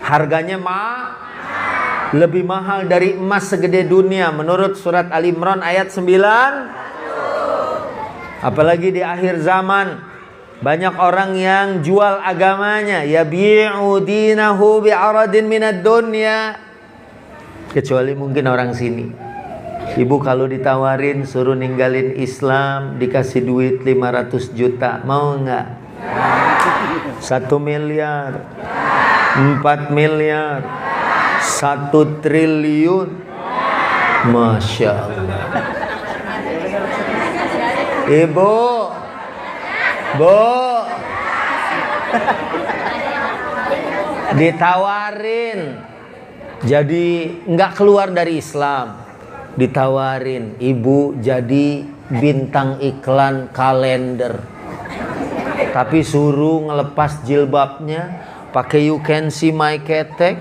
Harganya lebih mahal dari emas segede dunia menurut surat Al Imran ayat 9. Apalagi di akhir zaman banyak orang yang jual agamanya, yabi'u dinahu bi'aradin minad dunya. Kecuali mungkin orang sini. Ibu kalau ditawarin suruh ninggalin Islam, dikasih duit 500 juta, mau nggak? 1 miliar, 4 miliar, 1 triliun. Masya Allah. Ibu, Bu, ditawarin, jadi nggak keluar dari Islam. Ditawarin, ibu jadi bintang iklan kalender, tapi suruh ngelepas jilbabnya, pakai you can see my ketek,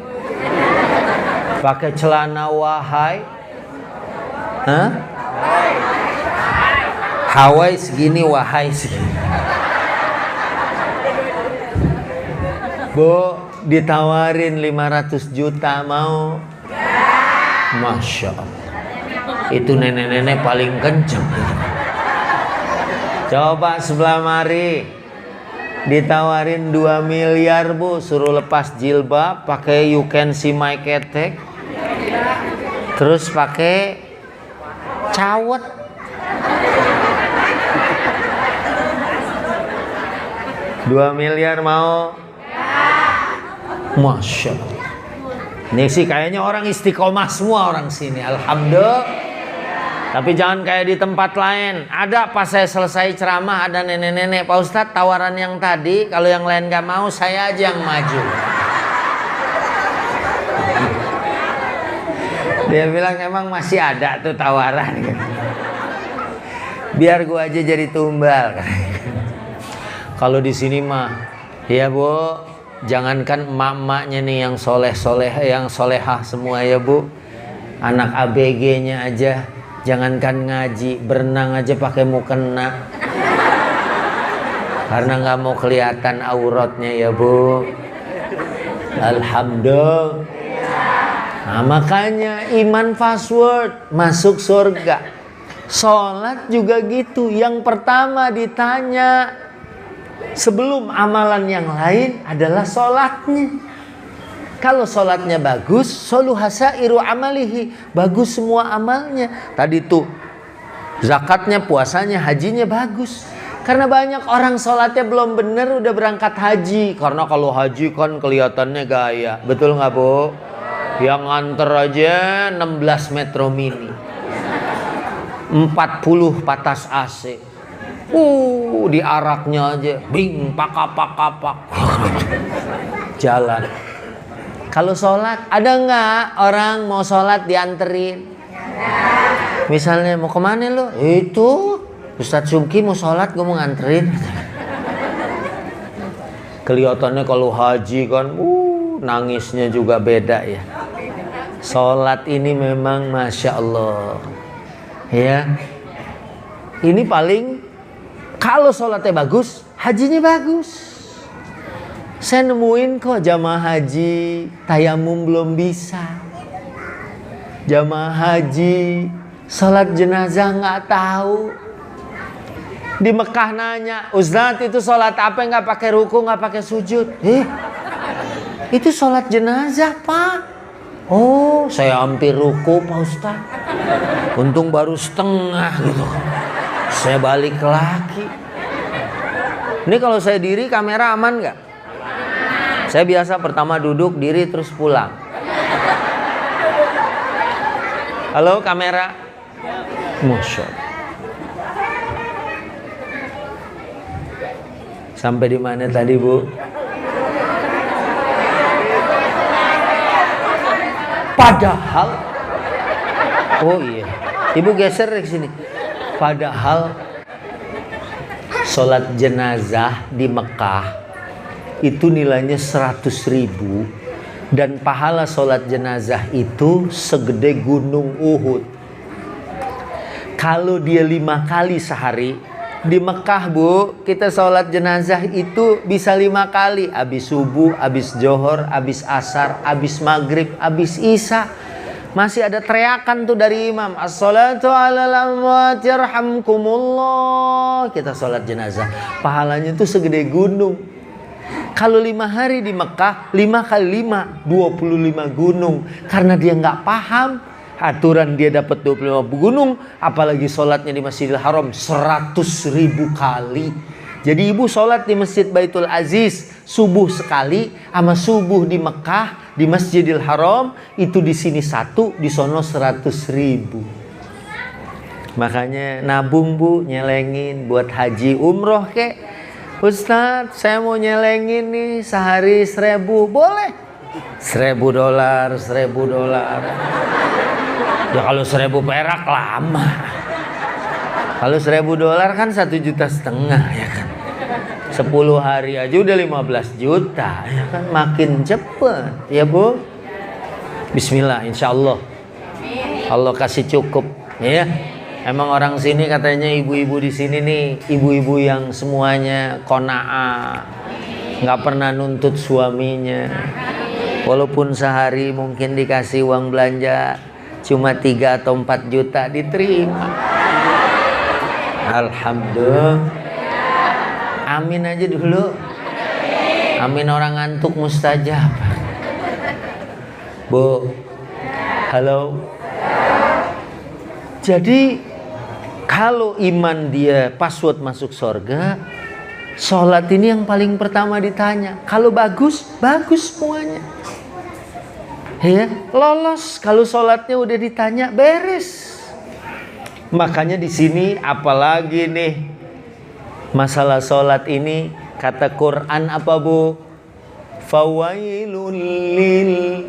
pakai celana wahai, Hawaii segini, wahai segini. Bu, ditawarin 500 juta, mau? Masya Allah. Itu nenek-nenek paling kenceng. Coba sebelah mari, ditawarin 2 miliar bu, suruh lepas jilbab, pakai you can see my ketek, terus pakai cawet. Dua miliar mau? Masya Allah. Ini sih kayaknya orang istiqomah semua orang sini, alhamdulillah. Tapi jangan kayak di tempat lain. Ada pas saya selesai ceramah, ada nenek-nenek, Pak Ustadz tawaran yang tadi, kalau yang lain gak mau, saya aja yang maju. Dia bilang emang masih ada tuh tawaran. Biar gua aja jadi tumbal. Kalau di sini mah, ya bu, jangankan emak-emaknya nih yang soleh-soleh, yang solehah semua ya bu, anak ABG-nya aja, jangankan ngaji, berenang aja pakai mukena, karena nggak mau kelihatan auratnya ya bu. Alhamdulillah. Nah makanya iman password masuk surga. Sholat juga gitu. Yang pertama ditanya sebelum amalan yang lain adalah sholatnya. Kalau sholatnya bagus, soluhasairu amalihi, bagus semua amalnya. Tadi tuh zakatnya, puasanya, hajinya bagus. Karena banyak orang sholatnya belum bener udah berangkat haji. Karena kalau haji kan kelihatannya gaya. Betul nggak bu? Yang nganter aja 16 metro mini, 40 patas AC. Diaraknya aja bing pak jalan. Kalau sholat, ada nggak orang mau sholat dianterin? Misalnya mau kemana lo? Itu Ustadz Subki mau sholat, gue mau nganterin. Kelihatannya kalau haji kan, nangisnya juga beda ya. Sholat ini memang masya Allah, ya. Ini paling kalau sholatnya bagus, hajinya bagus. Saya nemuin kok jamaah haji tayamum belum bisa. Jamaah haji sholat jenazah nggak tahu. Di Mekah nanya, Ustadz itu sholat apa nggak pakai ruku, nggak pakai sujud? Itu sholat jenazah pak. Oh saya hampir ruku Pak Ustadz. Untung baru setengah gitu. Saya balik lagi. Ini kalau saya diri kamera aman nggak? Saya biasa pertama duduk, diri, terus pulang. Halo kamera. Masya Allah. Sampai di mana tadi bu? Padahal, oh iya, ibu geser ke sini. Padahal sholat jenazah di Mekah itu nilainya 100.000 dan pahala sholat jenazah itu segede gunung Uhud. Kalau dia 5 kali sehari, Di Mekah Bu, kita sholat jenazah itu bisa 5 kali. Habis subuh, habis johor, habis asar, habis maghrib, habis isya. Masih ada teriakan tuh dari imam. As-sholatu alal amwat yarhamkumullah. Kita sholat jenazah. Pahalanya tuh segede gunung. Kalau 5 hari di Mekah, 5 kali 5, 25 gunung. Karena dia nggak paham aturan, dia dapat 25 gunung, apalagi sholatnya di Masjidil Haram 100.000 kali. Jadi ibu sholat di Masjid Baitul Aziz subuh sekali, sama subuh di Mekah di Masjidil Haram itu di sini 1, di sono 100.000. Makanya nabung Bu, nyelengin buat haji umroh kek. Ustadz, saya mau nyelengin nih sehari 1.000, boleh? $1.000, $1.000. Ya kalau 1.000 perak lama. Kalau $1.000 kan 1,5 juta ya kan. 10 hari aja udah 15 juta ya kan, makin cepet ya Bu. Bismillah, insya Allah. Allah kasih cukup ya. Emang orang sini katanya ibu-ibu di sini nih, ibu-ibu yang semuanya qanaah, nggak pernah nuntut suaminya. Walaupun sehari mungkin dikasih uang belanja cuma 3 atau 4 juta diterima. Alhamdulillah. Amin aja dulu. Amin, orang ngantuk mustajab. Bu, halo. Jadi kalau iman dia password masuk surga, sholat ini yang paling pertama ditanya. Kalau bagus, bagus semuanya. Ya, lolos. Kalau sholatnya udah ditanya, beres. Makanya di sini apalagi nih masalah sholat ini, kata Quran apa Bu? Fawailul lil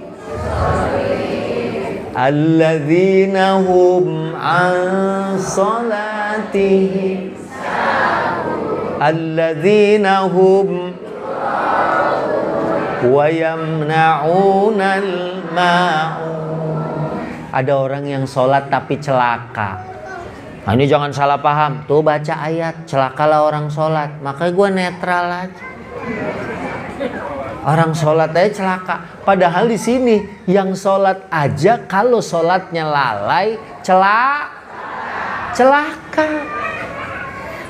alladzina hum an salatihim alladzina hum wa yamna'unal ma'un. Ada orang yang sholat tapi celaka. Nah, ini jangan salah paham. Tuh baca ayat, celakalah orang sholat. Makanya gue netral aja. Orang sholat aja celaka. Padahal di sini yang sholat aja kalau sholatnya lalai celaka.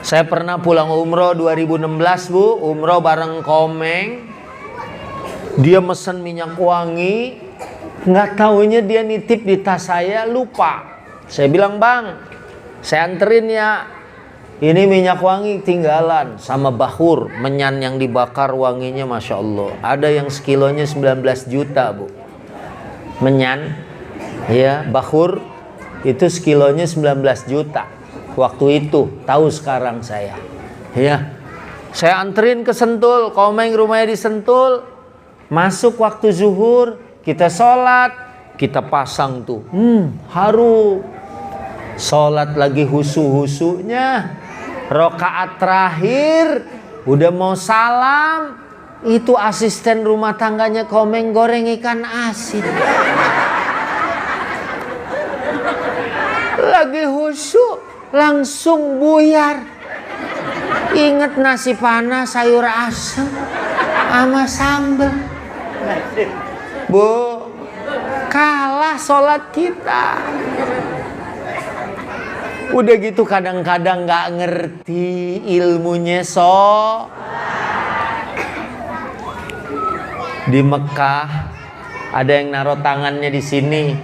Saya pernah pulang umroh 2016 Bu, umroh bareng Komeng. Dia mesen minyak wangi, nggak taunya dia nitip di tas saya, lupa. Saya bilang, Bang, saya anterin ya. Ini minyak wangi tinggalan sama bahur, menyan yang dibakar wanginya Masya Allah. Ada yang sekilonya 19 juta Bu. Menyan, ya, bahur itu sekilonya 19 juta. Waktu itu, tahu sekarang saya. Ya, saya anterin ke Sentul, Komeng rumahnya di Sentul. Masuk waktu zuhur, kita sholat, kita pasang tuh, harum. Sholat lagi husu-husunya, rokaat terakhir, udah mau salam, itu asisten rumah tangganya Komeng goreng ikan asin. Lagi husu, langsung buyar. Ingat nasi panas, sayur asem, sama sambal. Bu, kalah sholat kita. Udah gitu kadang-kadang gak ngerti ilmunya Di Mekah ada yang naruh tangannya di sini,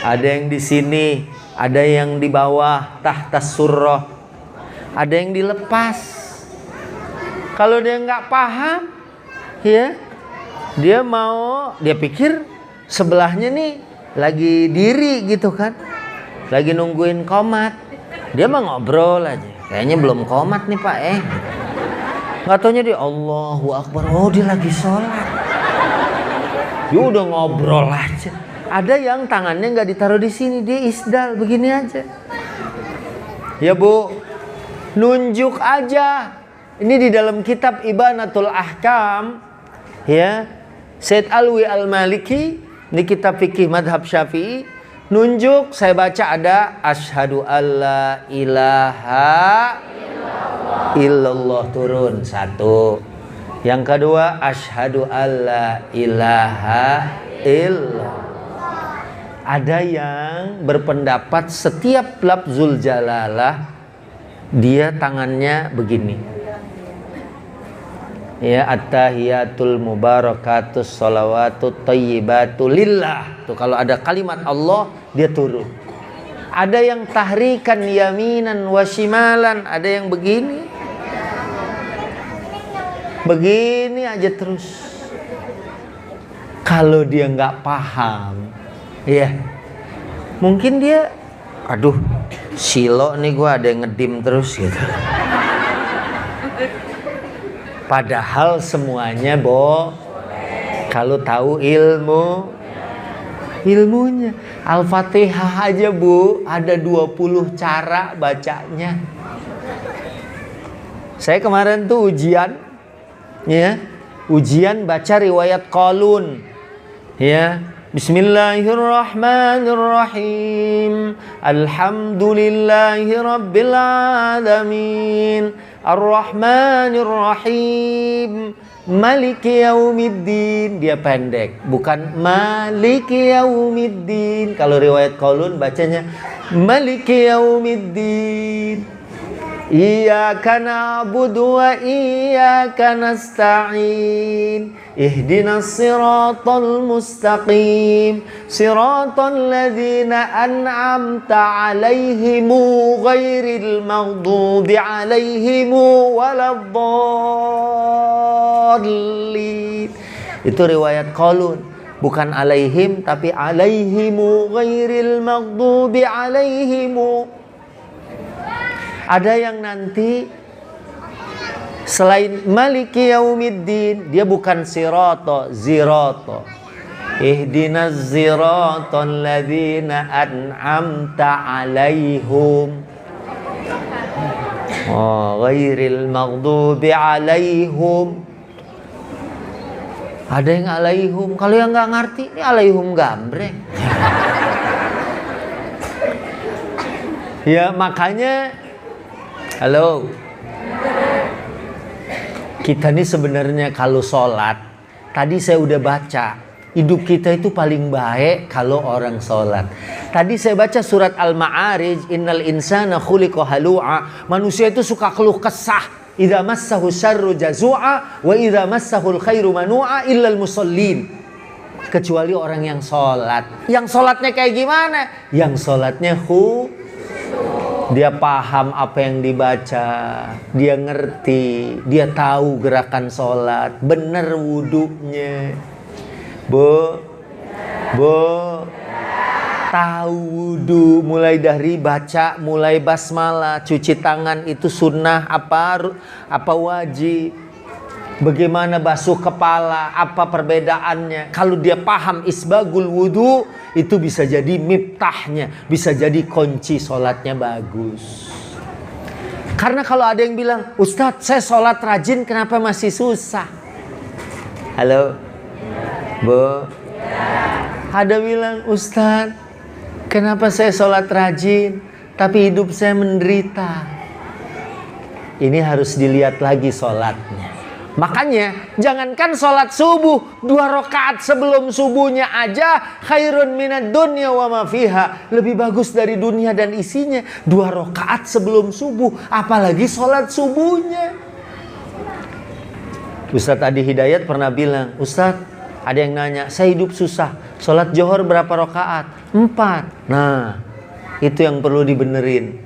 ada yang di sini, ada yang di bawah tahta surrah, ada yang dilepas. Kalau dia nggak paham, ya, dia pikir sebelahnya nih lagi diri gitu kan, lagi nungguin qomat. Dia mah ngobrol aja, kayaknya belum qomat nih Pak, nggak taunya dia Allahu Akbar, oh dia lagi sholat. Dia udah ngobrol aja. Ada yang tangannya nggak ditaruh di sini, dia isdal begini aja. Ya Bu, nunjuk aja. Ini di dalam kitab Ibanatul Ahkam, ya, Said Alwi Al-Maliki, di kitab fikih madhab Syafi'i, nunjuk, saya baca ada asyhadu alla ilaha illallah illallah turun satu. Yang kedua asyhadu alla ilaha illallah. Ada yang berpendapat setiap lafzul jalalah dia tangannya begini. Ya, at-tahiyatul mubarakatus shalawatut thayyibatu lillah. Tuh kalau ada kalimat Allah dia turun. Ada yang tahrikan yaminan wa shimalan, ada yang begini. Begini aja terus. Kalau dia nggak paham, ya mungkin dia, aduh, silo nih gue ada yang ngedim terus gitu. Padahal semuanya kalau tahu ilmunya. Al-Fatihah aja Bu, ada 20 cara bacanya. Saya kemarin tuh ujian baca riwayat Qalun. Ya, Bismillahirrahmanirrahim. Alhamdulillahi rabbil alamin. Ar-Rahmanir-Rahim. Maliki yaumiddin. Dia pendek, bukan Maliki yaumiddin. Kalau riwayat Qalun bacanya Maliki yaumiddin. Iyyaka na'budu wa iyyaka nasta'in. Ihdinas siratal mustaqim. Siratal ladzina an'amta 'alaihim ghairil maghdubi 'alaihim waladdallin. Itu riwayat Qalun, bukan alaihim tapi 'alaihim ghairil maghdubi 'alaihim. Ada yang nanti selain Maliki yaumiddin dia bukan sirato, zirato. Ihdinas siratal ladzina an'amta 'alaihim. Ghairil maghdubi 'alaihim. Ada yang 'alaihim. Kalau yang nggak ngerti, ini 'alaihim gambreng. Ya makanya, halo, kita nih sebenarnya kalau sholat, tadi saya udah baca, hidup kita itu paling baik kalau orang sholat. Tadi saya baca surat Al-Ma'arij, innal insana khuliqa halu'a. Manusia itu suka keluh kesah. Idza massahu syarru jazu'a wa idza massahul khairu manu'a illal musallin. Kecuali orang yang sholat. Yang sholatnya kayak gimana? Yang sholatnya dia paham apa yang dibaca, dia ngerti, dia tahu gerakan sholat, bener wudunya. Tahu wudu, mulai dari baca, mulai basmalah, cuci tangan itu sunnah apa wajib. Bagaimana basuh kepala, apa perbedaannya. Kalau dia paham isbagul wudu, itu bisa jadi miftahnya, bisa jadi kunci sholatnya bagus. Karena kalau ada yang bilang, Ustadz saya sholat rajin kenapa masih susah? Halo Bu? Ada bilang, Ustadz kenapa saya sholat rajin tapi hidup saya menderita? Ini harus dilihat lagi sholatnya. Makanya jangankan sholat subuh, 2 rakaat sebelum subuhnya aja khairun minad dunya wa ma fiha, lebih bagus dari dunia dan isinya. 2 rakaat sebelum subuh, apalagi sholat subuhnya. Ustadz Adi Hidayat pernah bilang, Ustadz ada yang nanya, saya hidup susah, sholat johor berapa rakaat? 4. Nah itu yang perlu dibenerin.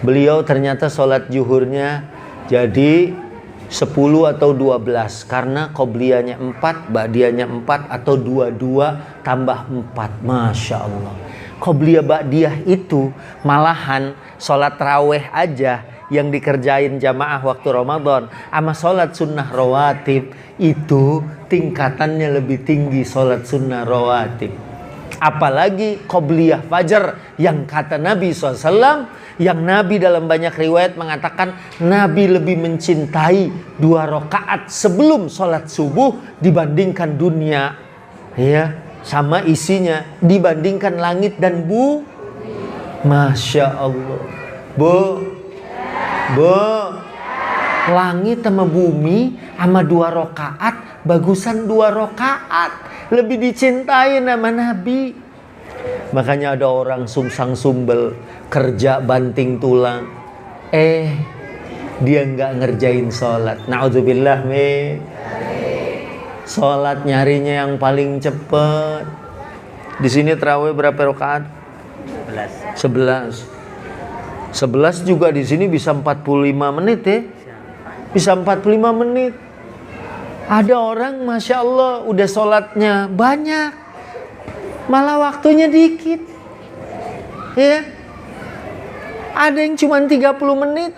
Beliau ternyata sholat zuhurnya jadi 10 atau 12 karena qobliyahnya 4, ba'diyahnya 4 atau 22 tambah 4. Masya Allah. Qobliyah ba'diyah itu malahan sholat raweh aja yang dikerjain jamaah waktu Ramadan sama sholat sunnah rawatib itu tingkatannya lebih tinggi sholat sunnah rawatib. Apalagi qobliyah fajar yang kata Nabi SAW, yang Nabi dalam banyak riwayat mengatakan Nabi lebih mencintai 2 rakaat sebelum sholat subuh dibandingkan dunia, ya, sama isinya, dibandingkan langit dan Masya Allah. Bu, Langit sama bumi sama 2 rakaat, bagusan 2 rakaat. Lebih dicintai sama Nabi. Makanya ada orang sungsang sumbel, kerja banting tulang. Dia nggak ngerjain sholat. Na'udzubillah min. Sholat nyarinya yang paling cepet. Di sini tarawih berapa rakaat? 11. 11 juga di sini bisa 45 menit ya. Bisa 45 menit. Ada orang Masya Allah udah sholatnya banyak, malah waktunya dikit. Ya. Ada yang cuma 30 menit.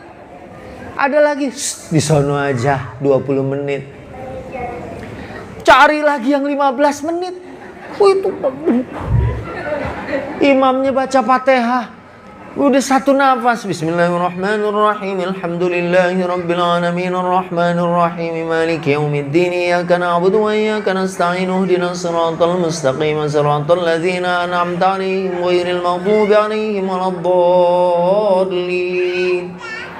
Ada lagi di sono aja 20 menit. Cari lagi yang 15 menit. Itu imamnya baca Fatihah udah 1 nafas. Bismillahirrahmanirrahim. Alhamdulillahirabbil alamin arrahmanir rahim maliki yaumiddin iyyaka na'budu wa iyyaka nasta'in ihdinas siratal mustaqim siratal ladzina an'amta 'alaihim ghairil maghdubi 'alaihim waladdallin.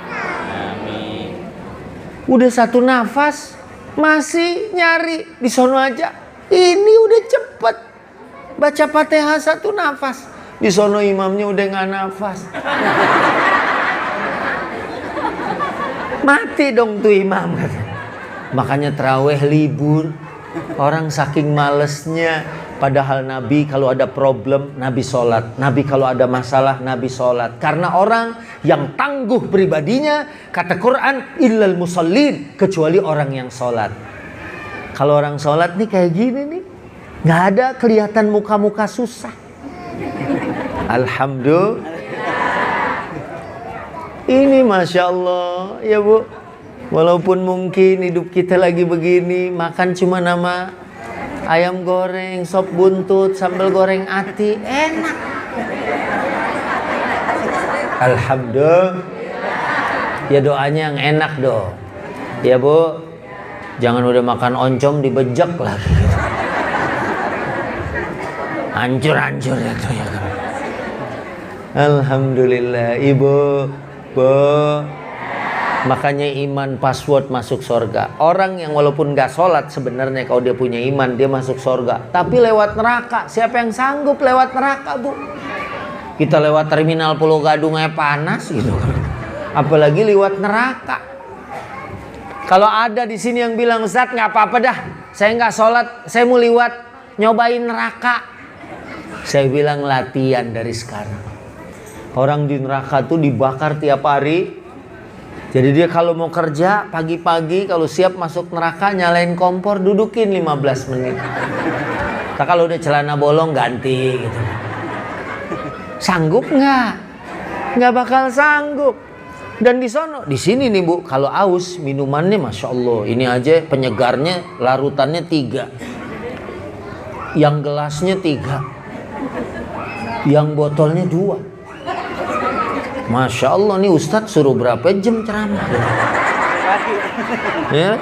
Amin. Udah 1 nafas masih nyari di sono aja. Ini udah cepet. Baca Fatihah 1 nafas. Di sono imamnya udah nggak nafas. Mati dong tuh imam. Makanya tarawih libur. Orang saking malesnya. Padahal Nabi kalau ada problem, Nabi sholat. Nabi kalau ada masalah, Nabi sholat. Karena orang yang tangguh pribadinya, kata Quran, illal musallin, kecuali orang yang sholat. Kalau orang sholat nih kayak gini nih, nggak ada kelihatan muka-muka susah. Alhamdulillah. Ini Masya Allah ya Bu. Walaupun mungkin hidup kita lagi begini, makan cuma nama ayam goreng, sop buntut, sambal goreng ati, enak. Alhamdulillah. Ya doanya yang enak dong. Ya Bu. Jangan udah makan oncom dibejek lagi. Hancur-hancur itu ya kan. Alhamdulillah Ibu, Bu. Makanya iman password masuk surga. Orang yang walaupun gak sholat sebenarnya kalau dia punya iman dia masuk surga. Tapi lewat neraka. Siapa yang sanggup lewat neraka Bu? Kita lewat terminal Pulau Gadung aja panas gitu kan. Apalagi lewat neraka. Kalau ada di sini yang bilang Ustaz nggak apa-apa dah, saya nggak sholat, saya mau lewat nyobain neraka. Saya bilang latihan dari sekarang. Orang di neraka tuh dibakar tiap hari. Jadi dia kalau mau kerja pagi-pagi kalau siap masuk neraka nyalain kompor dudukin 15 menit. Nah, kalau udah celana bolong ganti gitu. Sanggup nggak? Nggak bakal sanggup. Dan di sono, di sini nih Bu, kalau aus minumannya Masya Allah. Ini aja penyegarnya larutannya 3. Yang gelasnya 3. Yang botolnya 2. Masya Allah nih Ustadz suruh berapa jam ceramah ya?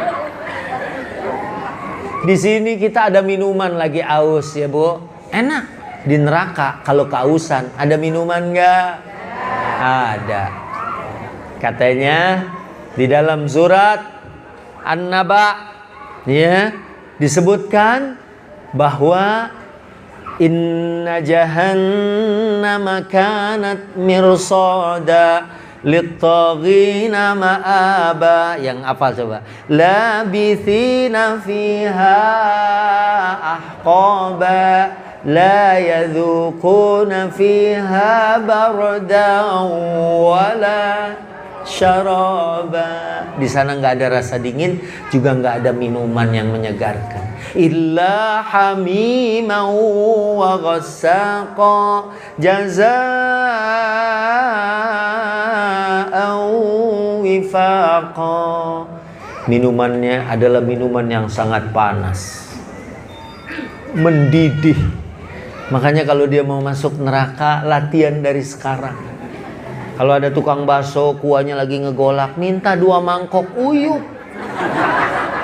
Di sini kita ada minuman lagi aus ya Bu. Enak. Di neraka kalau kehausan ada minuman nggak? Ada. Katanya di dalam surat An-Naba ya disebutkan bahwa inna jahannama kanat mirsada lit-taghina ma'aba. Yang apa coba? Labithina fiha ahqaba la yadhuquna fiha bardan wala syaraba. Di sana nggak ada rasa dingin, juga nggak ada minuman yang menyegarkan. Illa hamiman wa ghassaqa jazaa'an wifaqa. Minumannya adalah minuman yang sangat panas, mendidih. Makanya kalau dia mau masuk neraka, latihan dari sekarang. Kalau ada tukang bakso, kuahnya lagi ngegolak, minta 2 mangkok uyup.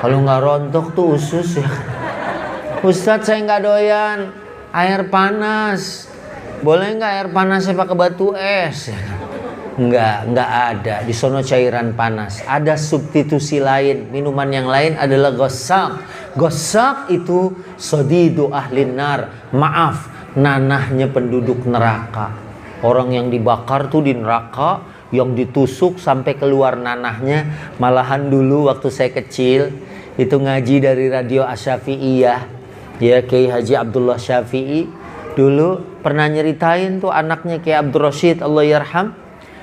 Kalau nggak rontok tuh usus ya. Ustadz saya nggak doyan air panas. Boleh nggak air panasnya pakai batu es? Ya. Enggak ada. Di sono cairan panas. Ada substitusi lain. Minuman yang lain adalah ghosak. Ghosak itu sodidu ahlin nar. Maaf, nanahnya penduduk neraka. Orang yang dibakar tuh di neraka, yang ditusuk sampai keluar nanahnya. Malahan dulu waktu saya kecil itu ngaji dari radio Asy-Syafi'iyah, ya, Kiai Haji Abdullah Syafi'i dulu pernah nyeritain tuh anaknya Kiai Abdul Rashid Allah yarham,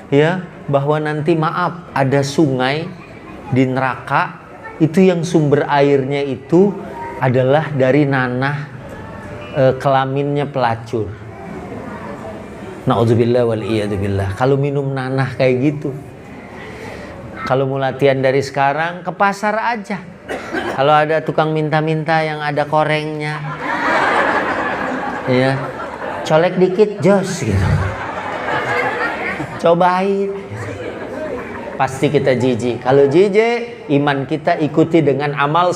ya, bahwa nanti maaf ada sungai di neraka itu yang sumber airnya itu adalah dari nanah kelaminnya pelacur. Na'udzubillah wal iyadzubillah. Kalau minum nanah kayak gitu, kalau mau latihan dari sekarang ke pasar aja. Kalau ada tukang minta-minta yang ada korengnya, ya, colek dikit jos gitu, cobain, pasti kita jijik. Kalau jijik, iman kita ikuti dengan amal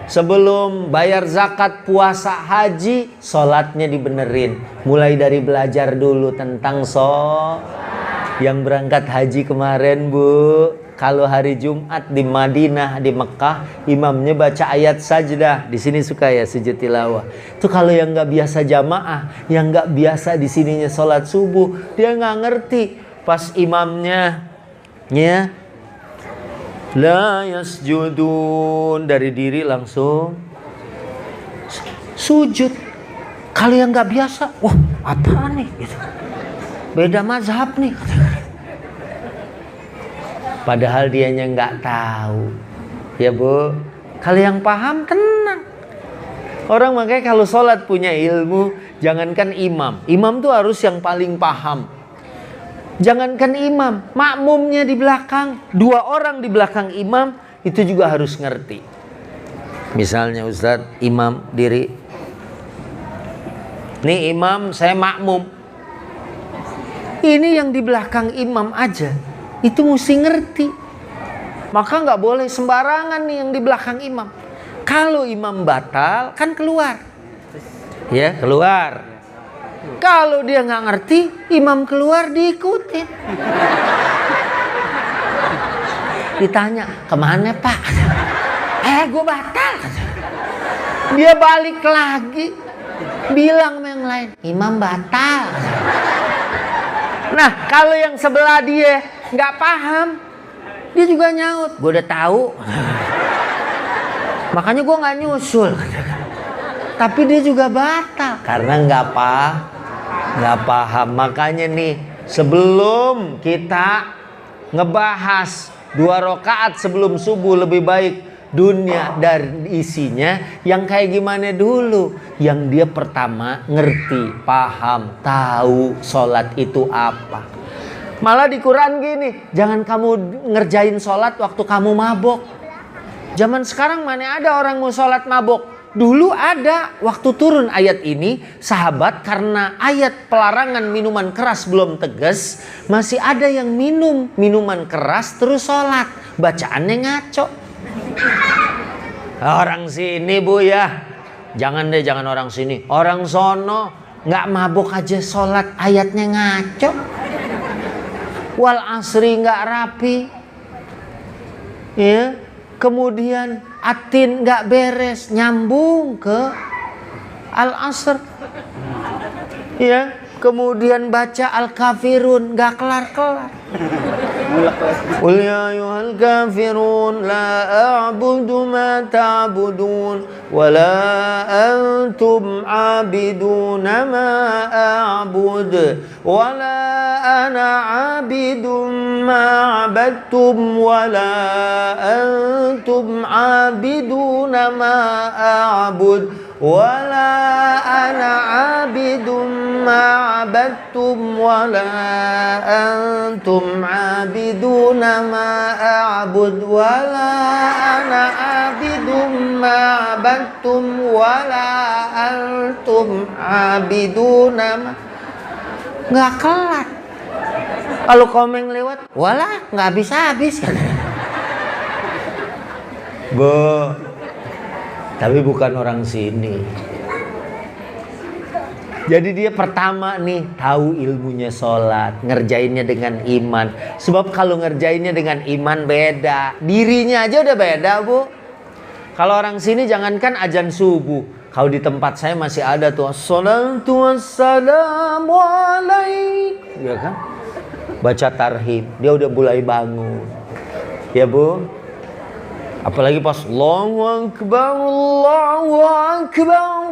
sebelum bayar zakat, puasa, haji, sholatnya dibenerin. Mulai dari belajar dulu tentang yang berangkat haji kemarin, Bu. Kalau hari Jumat di Madinah, di Mekah, imamnya baca ayat sajdah. Di sini suka ya sujud tilawah. Itu kalau yang nggak biasa jamaah, yang nggak biasa di sininya sholat subuh, dia nggak ngerti. Pas imamnya, ya, la yasjudun, dari diri langsung sujud. Kalau yang nggak biasa, wah apa nih? Gitu. Beda mazhab nih. Padahal dianya nggak tahu, ya Bu. Kalau yang paham tenang. Orang makanya kalau sholat punya ilmu, jangankan imam. Imam tuh harus yang paling paham. Jangankan imam, makmumnya di belakang, 2 orang di belakang imam itu juga harus ngerti. Misalnya Ustadz, imam diri. Nih imam, saya makmum. Ini yang di belakang imam aja itu mesti ngerti. Maka nggak boleh sembarangan nih yang di belakang imam. Kalau imam batal kan keluar, ya keluar. Kalau dia nggak ngerti, imam keluar diikutin. Ditanya, kemana Pak? Gue batal. Dia balik lagi, bilang sama yang lain, imam batal. Nah, kalau yang sebelah dia nggak paham, dia juga nyaut. Gue udah tahu. Makanya gue nggak nyusul. Tapi dia juga batal karena nggak paham. Makanya nih, sebelum kita ngebahas 2 rakaat sebelum subuh lebih baik dunia dan isinya, yang kayak gimana dulu? Yang dia pertama ngerti, paham, tahu sholat itu apa. Malah di Quran gini, jangan kamu ngerjain sholat waktu kamu mabok. Zaman sekarang mana ada orang mau sholat mabok. Dulu ada, waktu turun ayat ini, sahabat karena ayat pelarangan minuman keras belum tegas, masih ada yang minum minuman keras terus sholat. Bacaannya ngaco. Orang sini Bu ya, jangan orang sini, orang sono nggak mabuk aja sholat, ayatnya ngaco. Wal asri nggak rapi, ya. Kemudian atin nggak beres, nyambung ke al asr, ya. Kemudian baca al kafirun nggak kelar. Qul ya ayyuhal kafirun la a'budu ma ta'budun wa la antum 'abiduna ma a'bud wa la ana 'abidun ma 'abadtum wa la antum 'abiduna ma a'bud wa la ana 'abidun ma 'abadtum wa la antum 'abiduna ma a'bud wa la ana 'abidun ma 'abadtum wa la antum 'abiduna ma. Nggak kelar. Kalau komeng lewat, walah nggak habis-habis. Bu, tapi bukan orang sini. Jadi dia pertama nih tahu ilmunya sholat, ngerjainnya dengan iman. Sebab kalau ngerjainnya dengan iman beda, dirinya aja udah beda, Bu. Kalau orang sini jangankan azan subuh, kalau di tempat saya masih ada tuh assalatu wassalamu alaik, ya kan? Baca tarhim, dia udah mulai bangun. Ya, Bu. Apalagi pas Allahu Akbar, Allahu Akbar.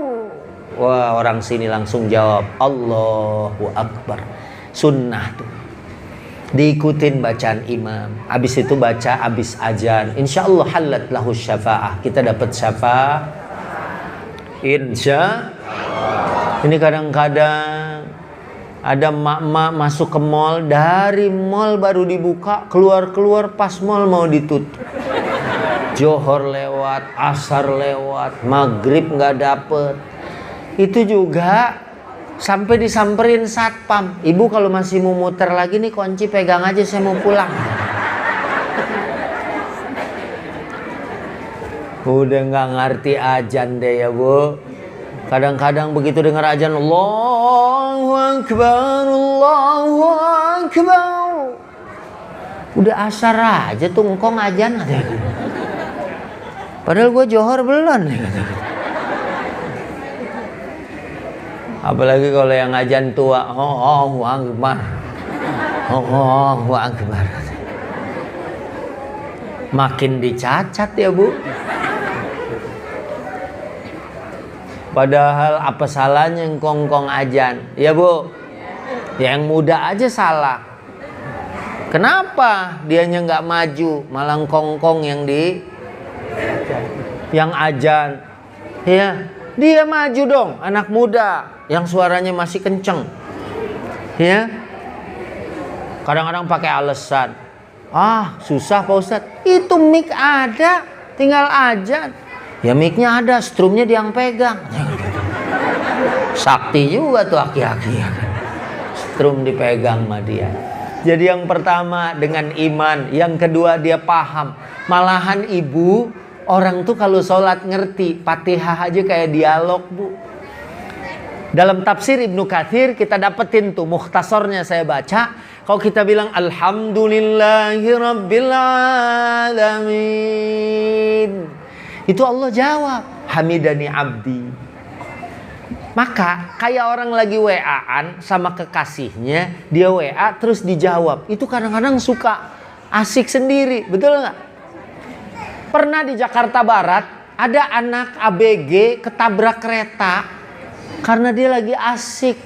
Wah, orang sini langsung jawab Allahu Akbar. Sunnah tuh. Diikutin bacaan imam. Habis itu baca habis azan. Insyaallah halat lahu syafa'ah. Kita dapat syafa'ah. Insya. Ini kadang-kadang ada emak-emak masuk ke mall, dari mall baru dibuka, keluar-keluar pas mall mau ditutup. Johor lewat, asar lewat, maghrib nggak dapet. Itu juga sampai disamperin satpam. Ibu kalau masih mau muter lagi nih kunci pegang aja, saya mau pulang. Udah nggak ngerti azan deh ya, Bu. Kadang-kadang begitu dengar azan Allahu Akbar, Allahu Akbar, udah asar aja tuh engkong azan. Padahal gue Johor belum. Apalagi kalau yang azan tua, Allahu Akbar, Allahu Akbar. Makin dicacat ya, Bu. Padahal apa salahnya engkong azan? Ya, Bu. Yang muda aja salah. Kenapa dianya nggak maju, malah engkong yang azan? Ya, dia maju dong, anak muda yang suaranya masih kenceng. Ya. Kadang-kadang pakai alasan. Ah, susah Pak Ustadz. Itu mic ada, tinggal azan. Ya mic-nya ada, strumnya dia yang pegang. Sakti juga tuh aki-aki. Strum dipegang sama dia. Jadi yang pertama dengan iman, yang kedua dia paham. Malahan ibu, orang tuh kalau sholat ngerti, Fatihah aja kayak dialog, Bu. Dalam tafsir Ibnu Katsir kita dapetin tuh, mukhtasornya saya baca. Kalau kita bilang Alhamdulillahirabbil alamin, itu Allah jawab, hamidani abdi. Maka kayak orang lagi WA-an sama kekasihnya, dia WA terus dijawab. Itu kadang-kadang suka asik sendiri, betul nggak? Pernah di Jakarta Barat ada anak ABG ketabrak kereta karena dia lagi asik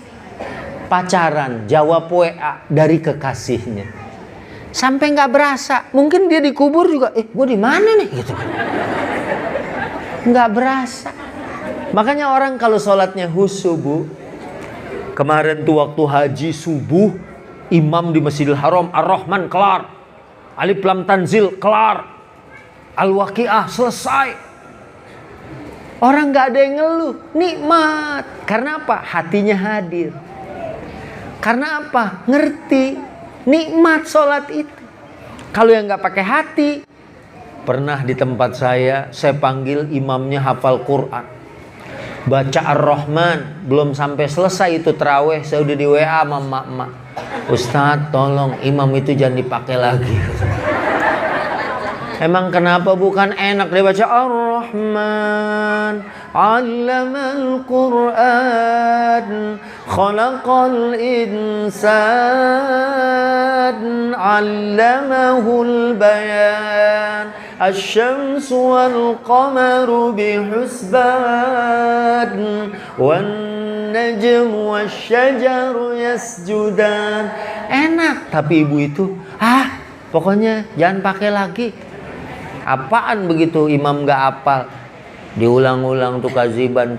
pacaran, jawab WA dari kekasihnya. Sampai nggak berasa, mungkin dia dikubur juga. Gue di mana nih? Gitu. Nggak berasa. Makanya orang kalau sholatnya khusyuk, Bu. Kemarin tuh waktu haji subuh, imam di Masjidil Haram, Ar-Rahman kelar, Alif Lam Tanzil kelar, Al-Waqiah selesai. Orang nggak ada yang ngeluh, nikmat. Karena apa? Hatinya hadir. Karena apa? Ngerti, nikmat sholat itu. Kalau yang nggak pakai hati, pernah di tempat saya panggil imamnya hafal Quran, baca Ar-Rahman, belum sampai selesai itu terawih, saya udah di WA sama emak-emak, Ustadz tolong imam itu jangan dipakai lagi. Emang kenapa? Bukan enak dia baca Ar-Rahman, 'allamal Qur'an, khalaqal insan, 'allamahul bayan, asy-syamsu wal qamaru bihusban, wan najmu wasyajaru yasjudan. Enak, tapi ibu itu pokoknya jangan pakai lagi. Apaan begitu imam gak hafal? Diulang-ulang tuh kaziban.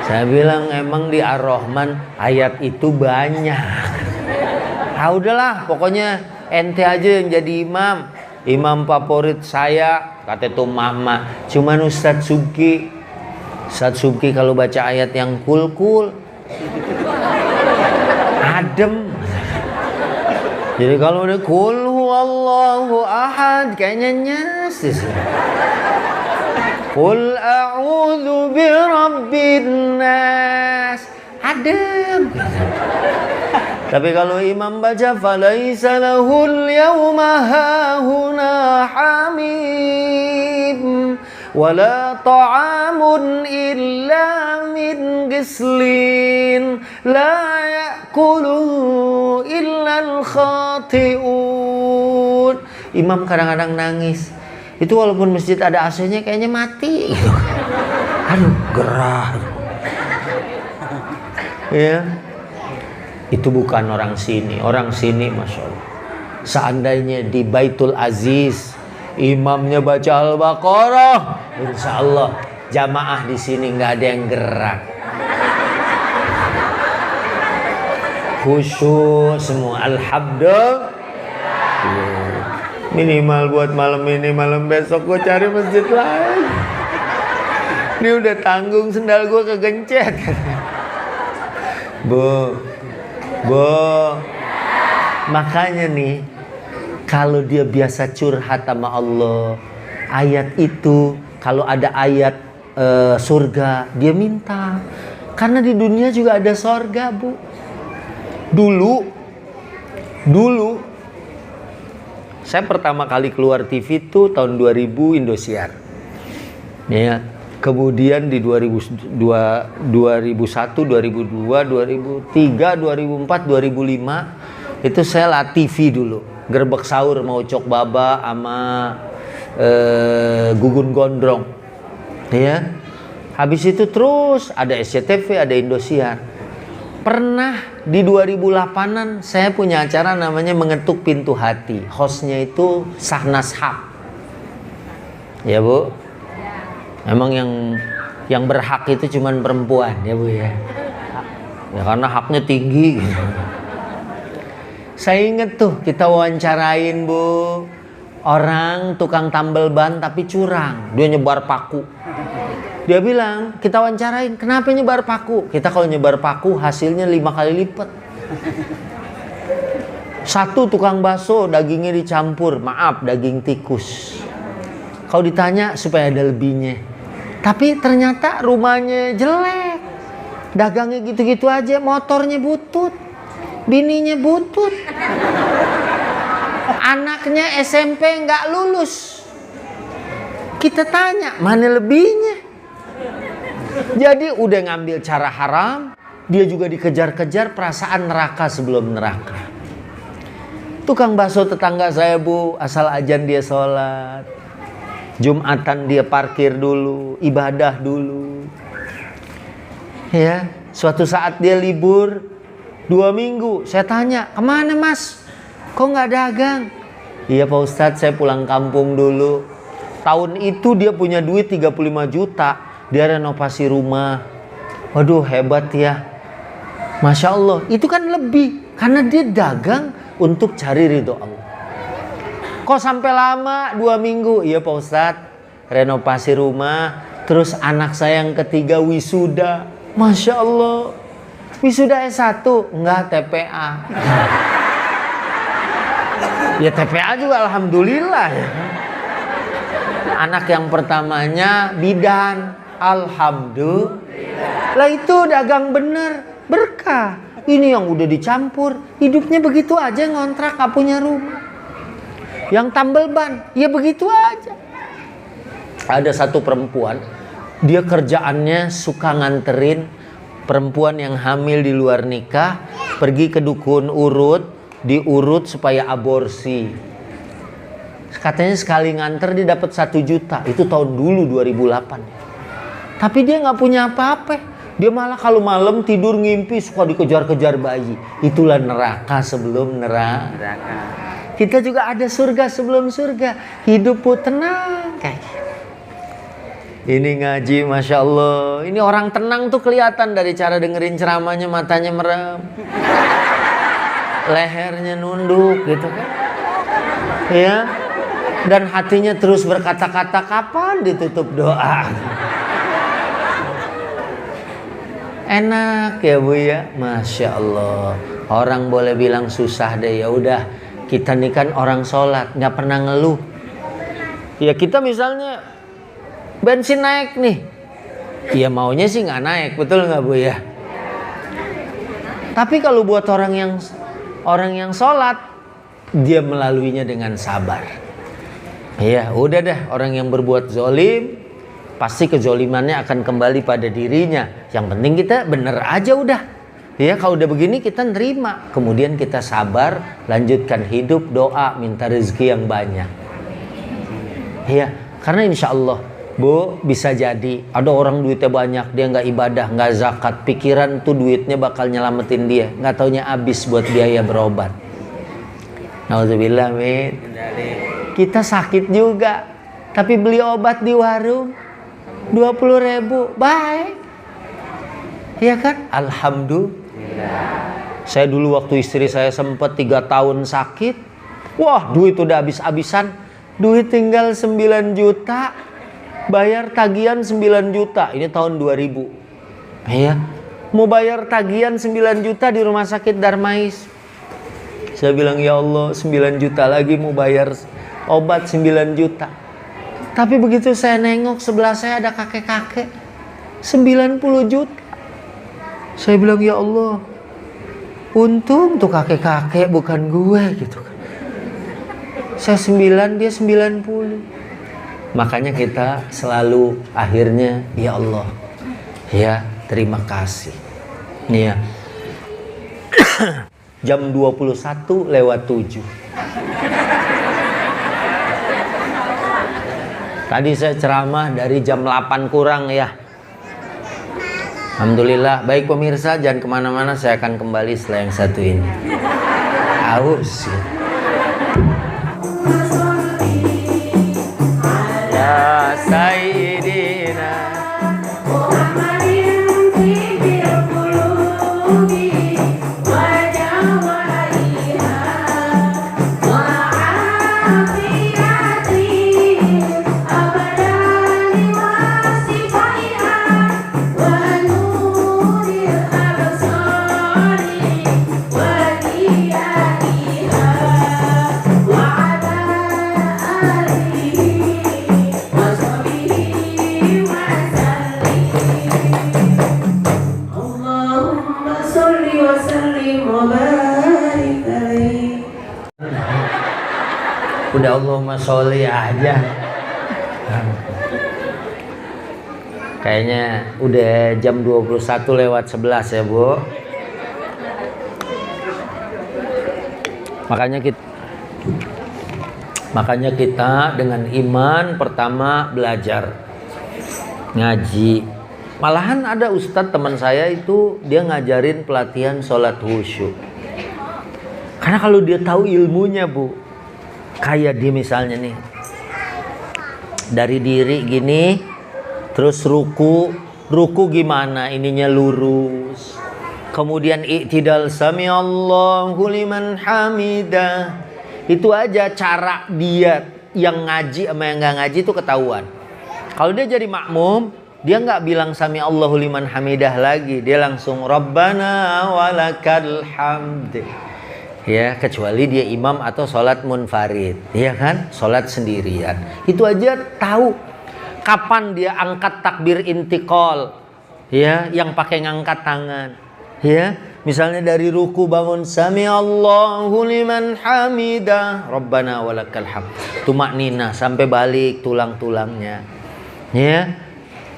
Saya bilang emang di Ar-Rahman ayat itu banyak. Udahlah pokoknya ente aja yang jadi imam. Imam favorit saya kata tuh mama cuman Ustadz Subki. Ustadz Subki kalau baca ayat yang cool adem. Jadi kalau udah Qul huwallahu ahad kayaknya nyasis. Qul a'udzu birabbin nas. Adem. Tapi kalau imam baca falaisa lahul yawma hahuna hamim wala ta'amun illa min gislin la ya'kulu illa al-khati'un. Imam kadang-kadang nangis. Itu walaupun masjid ada AC-nya kayaknya mati. Aduh, gerah. Ya. Itu bukan orang sini. Orang sini Masya Allah, seandainya di Baitul Aziz imamnya baca Al-Baqarah, insya Allah jamaah di sini nggak ada yang gerak, khusyuk semua. Alhamdulillah. Minimal buat malam ini, malam besok gue cari masjid lain. Ini udah tanggung, sendal gue kegencet. Bu, makanya nih, kalau dia biasa curhat sama Allah, ayat itu, kalau ada ayat surga, dia minta. Karena di dunia juga ada surga, Bu. Dulu, saya pertama kali keluar TV itu tahun 2000 Indosiar. Ya. Kemudian di 2001, 2002, 2003, 2004, 2005 itu saya lah TV dulu. Gerbek sahur mau Cok Baba sama Gugun Gondrong. Ya. Habis itu terus ada SCTV, ada Indosiar. Pernah di 2008-an saya punya acara namanya Mengetuk Pintu Hati. Hostnya itu Sahnas Haq. Ya, Bu. Emang yang berhak itu cuman perempuan ya, Bu ya. Ya karena haknya tinggi gitu. Saya inget tuh kita wawancarain, Bu, orang tukang tambal ban tapi curang. Dia nyebar paku. Dia bilang, kita wawancarain, kenapa nyebar paku? Kita kalau nyebar paku hasilnya 5 kali lipat. Satu tukang bakso dagingnya dicampur, maaf, daging tikus. Kalau ditanya supaya ada lebihnya. Tapi ternyata rumahnya jelek, dagangnya gitu-gitu aja, motornya butut, bininya butut, anaknya SMP nggak lulus. Kita tanya mana lebihnya. Jadi udah ngambil cara haram, dia juga dikejar-kejar perasaan neraka sebelum neraka. Tukang bakso tetangga saya, Bu, asal ajan dia sholat. Jumatan dia parkir dulu, ibadah dulu. Ya, suatu saat dia libur 2 minggu. Saya tanya, kemana Mas? Kok nggak dagang? Iya Pak Ustadz, saya pulang kampung dulu. Tahun itu dia punya duit 35 juta. Dia renovasi rumah. Waduh, hebat ya. Masya Allah, itu kan lebih. Karena dia dagang untuk cari ridho Allah. Kok sampai lama 2 minggu? Iya Pak Ustadz, renovasi rumah. Terus anak saya yang ketiga wisuda. Masya Allah. Wisuda S1? Enggak, TPA. Ya TPA juga Alhamdulillah ya. Anak yang pertamanya bidan. Alhamdulillah. Lah itu dagang bener, berkah. Ini yang udah dicampur, hidupnya begitu aja, ngontrak, gak punya rumah. Yang tambal ban, ya begitu aja. Ada satu perempuan, dia kerjaannya suka nganterin perempuan yang hamil di luar nikah pergi ke dukun urut, diurut supaya aborsi. Katanya sekali nganter dia dapat 1 juta. Itu tahun dulu 2008. Tapi dia nggak punya apa-apa. Dia malah kalau malam tidur ngimpi suka dikejar-kejar bayi. Itulah neraka sebelum neraka. Kita juga ada surga sebelum surga. Hidup pun tenang kayak gitu. Ini ngaji, Masya Allah. Ini orang tenang tuh kelihatan dari cara dengerin ceramahnya, matanya merem, lehernya nunduk gitu kan. Ya. Dan hatinya terus berkata-kata, kapan ditutup doa. Enak ya Bu ya, Masya Allah. Orang boleh bilang susah deh, ya udah. Kita nih kan orang sholat, nggak pernah ngeluh. Ya kita misalnya bensin naik nih. Iya maunya sih nggak naik, betul nggak Bu ya? Tapi kalau buat orang yang sholat, dia melaluinya dengan sabar. Ya udah dah, orang yang berbuat zolim pasti kezolimannya akan kembali pada dirinya. Yang penting kita bener aja udah. Ya kalau udah begini kita nerima, kemudian kita sabar, lanjutkan hidup, doa, minta rezeki yang banyak. Ya karena insya Allah Bu, bisa jadi ada orang duitnya banyak, dia nggak ibadah, nggak zakat, pikiran tuh duitnya bakal nyelamatin dia, nggak taunya habis buat biaya berobat. Nauzubillah min. Kita sakit juga, tapi beli obat di warung 20.000, baik, ya kan? Alhamdulillah. Saya dulu waktu istri saya sempat 3 tahun sakit, wah duit udah habis-habisan, duit tinggal 9 juta. Bayar tagihan 9 juta, ini tahun 2000. Ya, mau bayar tagihan 9 juta di rumah sakit Darmais. Saya bilang, ya Allah 9 juta lagi mau bayar obat 9 juta. Tapi begitu saya nengok sebelah saya ada kakek-kakek 90 juta. Saya bilang, ya Allah, untung tuh kakek-kakek bukan gue gitu kan. Saya 9, dia 90. Makanya kita selalu akhirnya ya Allah, ya terima kasih. Ya. Jam 21:07. Tadi saya ceramah dari jam 8 kurang ya. Alhamdulillah. Baik pemirsa, jangan kemana-mana, saya akan kembali setelah yang satu ini. Aus. Sayyidina Muhammadin fil qulubi wa jawariha wa afiyati abadan wa sifaiha wa nuril absari wa diyaiha wa ala alihi. Udah Allahumma sholli aja. Kayaknya udah jam 21:11 ya Bu. Makanya kita dengan iman pertama belajar ngaji. Malahan ada ustadz teman saya itu dia ngajarin pelatihan sholat khusyuk. Karena kalau dia tahu ilmunya Bu, kayak dia misalnya nih dari diri gini, terus ruku gimana, ininya lurus, kemudian i'tidal samiallahu liman hamidah. Itu aja cara dia yang ngaji sama yang nggak ngaji itu ketahuan. Kalau dia jadi makmum, dia nggak bilang sami Allahu liman hamidah lagi, dia langsung Rabbana walakal hamd. Ya, kecuali dia imam atau sholat munfarid, ya kan, sholat sendirian. Itu aja tahu kapan dia angkat takbir intiqal, ya, yang pakai ngangkat tangan, ya. Misalnya dari ruku bangun sami Allahu liman hamidah, Rabbana walakal hamd. Tumakninah sampai balik tulang-tulangnya. Ya.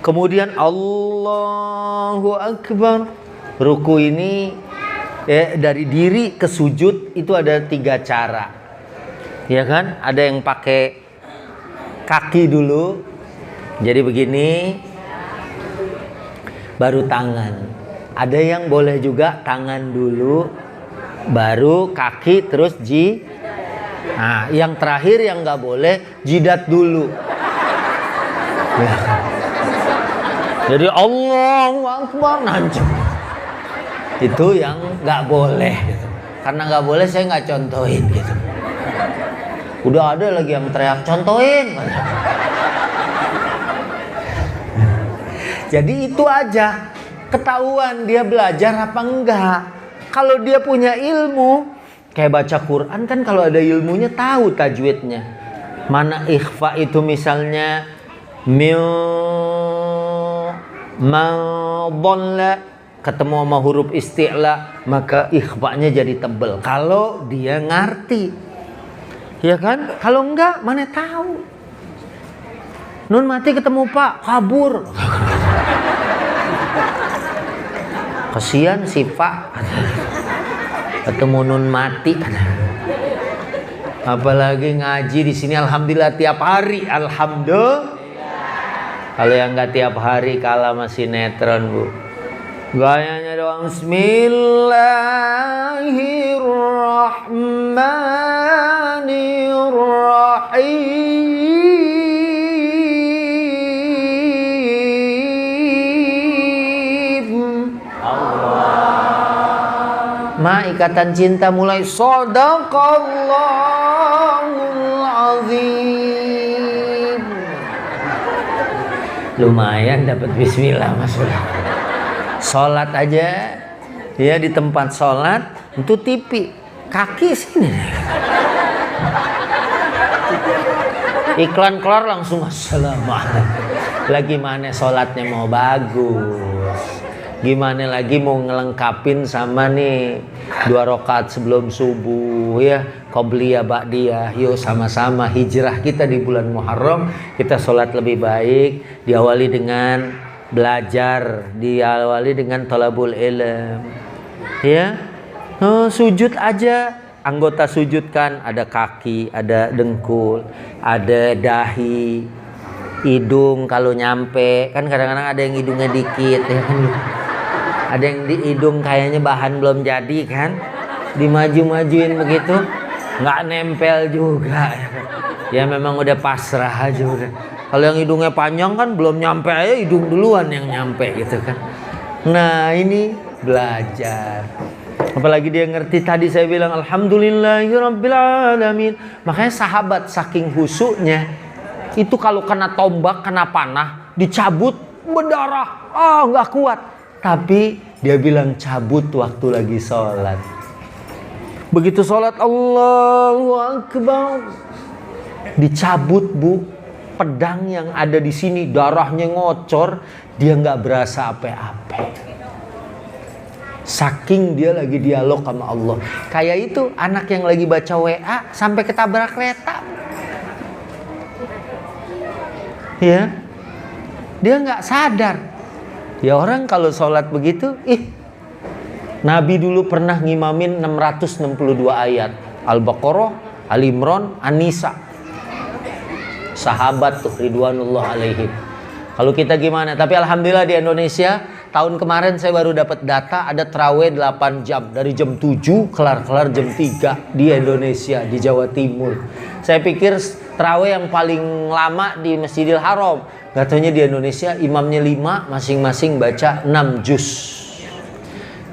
Kemudian Allahu akbar. Ruku ini dari diri ke sujud itu ada 3 cara. Ya kan? Ada yang pakai kaki dulu. Jadi begini. Baru tangan. Ada yang boleh juga tangan dulu, baru kaki, terus Nah, yang terakhir yang nggak boleh jidat dulu. Ya. Jadi Allahu Akbar nancep. Itu yang nggak boleh. Gitu. Karena nggak boleh saya nggak contohin. Gitu. Udah ada lagi yang teriak contohin. Jadi itu aja. Ketahuan dia belajar apa enggak. Kalau dia punya ilmu, kayak baca Quran kan kalau ada ilmunya tahu tajwidnya. Mana ikhfa itu misalnya Madalla ketemu sama huruf isti'la, maka ikhfa'nya jadi tebel kalau dia ngerti, ya kan? Kalau enggak mana tahu. Nun mati ketemu Pak kabur, kasihan si Pak ketemu nun mati. Apalagi ngaji di sini alhamdulillah tiap hari, alhamdulillah. Kalau yang nggak tiap hari kalah masih sinetron, Bu. Gayanya doang Bismillahirrahmanirrahim. Ma ikatan cinta mulai Shadaqallahul azim. Lumayan dapat bismillah masuk. Sholat aja ya, di tempat sholat itu TV kaki sini. Iklan kelar langsung assalamualaikum. Lagi mana sholatnya mau bagus, gimana lagi mau ngelengkapin sama nih 2 rakaat sebelum subuh ya, qobliyah ba'diyah. Yuk sama-sama hijrah kita di bulan Muharram, kita sholat lebih baik, diawali dengan belajar, diawali dengan thalabul ilm ya. Sujud aja, anggota sujud kan ada kaki, ada dengkul, ada dahi, hidung kalau nyampe kan, kadang-kadang ada yang hidungnya dikit ya kan, ada yang di hidung kayaknya bahan belum jadi kan, dimaju-majuin begitu nggak nempel juga ya, memang udah pasrah aja udah. Kalau yang hidungnya panjang kan belum nyampe aja hidung duluan yang nyampe gitu kan. Nah ini belajar, apalagi dia ngerti tadi saya bilang alhamdulillahirabbil alamin. Makanya sahabat saking khusyuknya itu kalau kena tombak, kena panah, dicabut berdarah, nggak kuat. Tapi dia bilang cabut waktu lagi sholat. Begitu sholat Allahu Akbar, dicabut Bu. Pedang yang ada di sini darahnya ngocor, dia nggak berasa apa-apa. Saking dia lagi dialog sama Allah. Kayak itu anak yang lagi baca WA sampai ketabrak kereta. Ya, dia nggak sadar. Ya orang kalau sholat begitu, Nabi dulu pernah ngimamin 662 ayat. Al-Baqarah, Al-Imran, An-Nisa. Sahabat tuh ridwanullah alaihim. Kalau kita gimana? Tapi alhamdulillah di Indonesia tahun kemarin saya baru dapat data ada tarawih 8 jam dari jam 7 kelar-kelar jam 3 di Indonesia, di Jawa Timur. Saya pikir tarawih yang paling lama di Masjidil Haram. Gak taunya di Indonesia imamnya 5, masing-masing baca 6 juz.